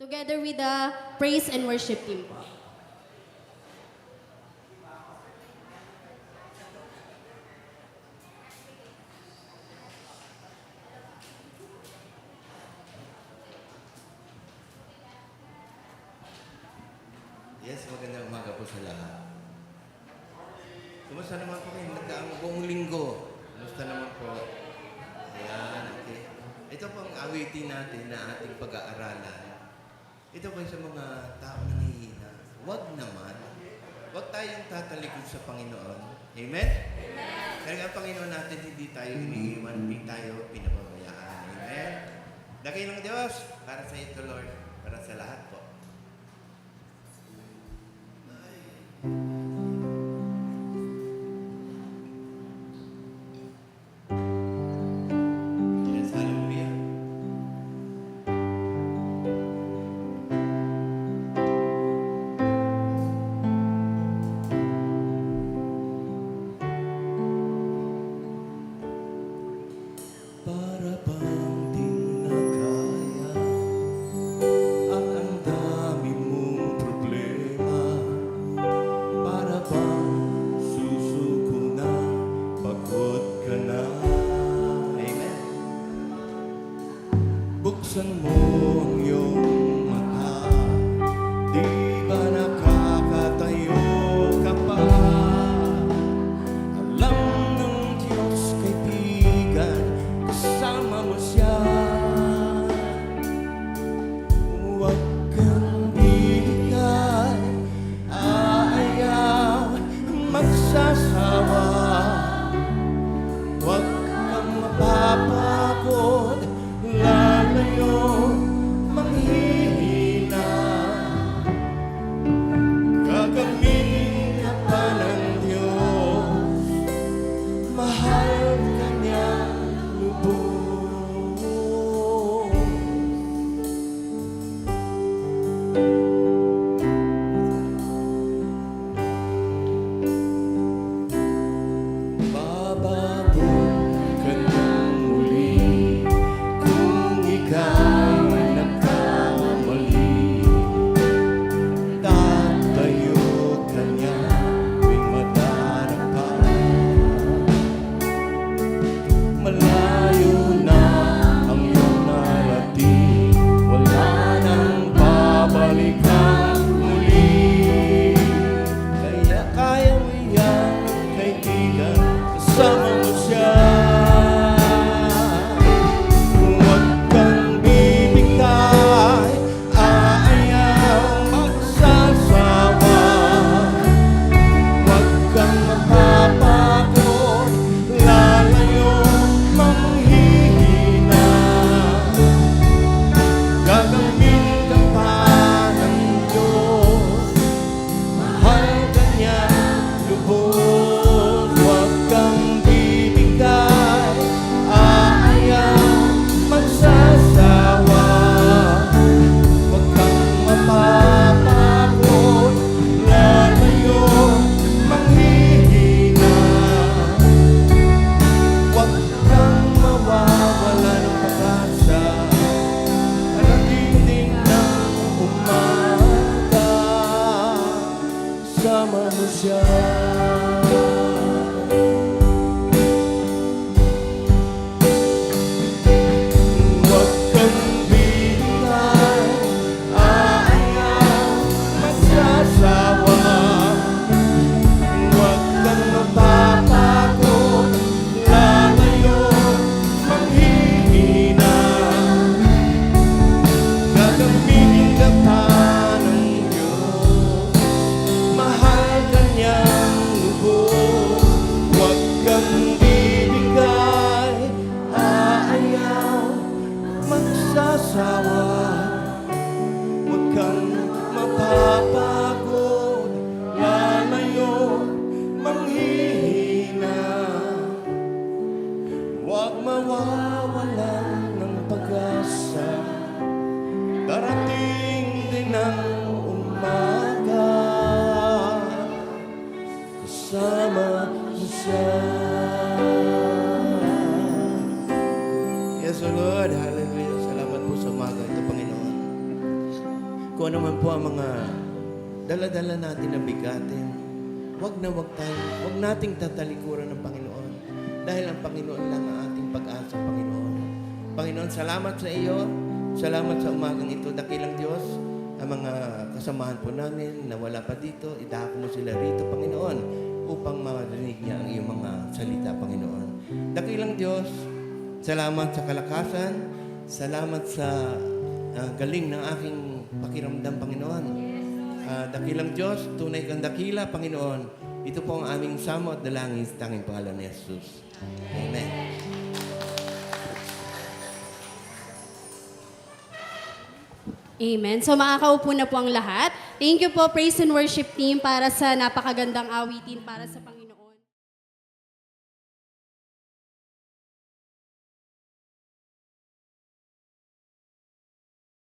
together with the praise and worship team po. Yes, magandang umaga po sa lahat. Kumusta naman po kayo? Nagdaang buong linggo. Kumusta naman po? Ayan, okay. Ito pong awitin natin na ating pag-aaralan. Ito po sa mga tao na nahihina. Huwag naman. Huwag tayong tatalikod sa Panginoon. Amen? Amen. Kaya ang Panginoon natin, hindi tayo iniiwan, hindi tayo pinababayaan. Amen? Dagay ng Diyos, para sa ito, Lord, para sa lahat po. Yes, hallelujah. Para bang di mo na kaya at ang dami mong problema? Para bang susuko na, pagod ka na? Amen. Buksan mo ang iyong mata, di ba nakakatayo ka pa? Alam ng Diyos, kaibigan, kasama mo siya. Huwag kang bibigay, aayaw, magsasawa. Huwag kang mapapagod, lalayo, manghihina. Gagamitin ka pa ng Diyos, mahal ka niya lubos. Bababog ka ng muli kung ika'y nagkamali. Tatayo ka niya tuwing madarapa. Malayo na ang iyong narating, wala nang babalikan muli. Kaya kaya mo yan, kaibigan, kasama mo siya. Huwag kang bibigay, aayaw, magsasawa. Huwag kang mapapagod, lalayo, manghihina. Gagawin ka pa ng Diyos, mahal ka niya lubos. Huwag kang bibigay, aayaw, magsasawa. Huwag kang mapapagod, lalayo, manghihina. Huwag kang mawawala ng pag-asa, darating ng umaga, sama mo siya. Huwag kang bibigay, aayaw, magsasawa. Huwag kang mapapagod, lalayo, manghihina. Gagamitin ka pa ng Diyos, mahal ka niyang lubos. Huwag kang bibigay, aayaw, magsasawa. Huwag kang mapapagod, lalayo, manghihina. Huwag mawawalan ng pag-asa, darating din ang umaga, kasama mo siya. Yes, O Lord. Hallelujah. Salamat po sa umaga ito, Panginoon. kung ano man po ang mga dala-dala natin na bigatin, wag nating tatalikuran ng Panginoon. Dahil ang Panginoon lang ang ating pag-asa, Panginoon. Panginoon, salamat sa iyo. Salamat sa umagang ito. Dakilang Diyos, ang mga kasamahan po namin na wala pa dito, idahako mo sila rito, Panginoon, upang marinig niya ang iyong mga salita, Panginoon. Dakilang Diyos, salamat sa kalakasan, salamat sa galing ng aking pakiramdam, Panginoon. Dakilang Diyos, tunay kang dakila, Panginoon. Ito po ang aming samo at dalangin sa tanging pangalan ni Jesus. Amen. Amen. So makakaupo na po ang lahat. Thank you po, Praise and Worship Team, para sa napakagandang awitin para sa Panginoon.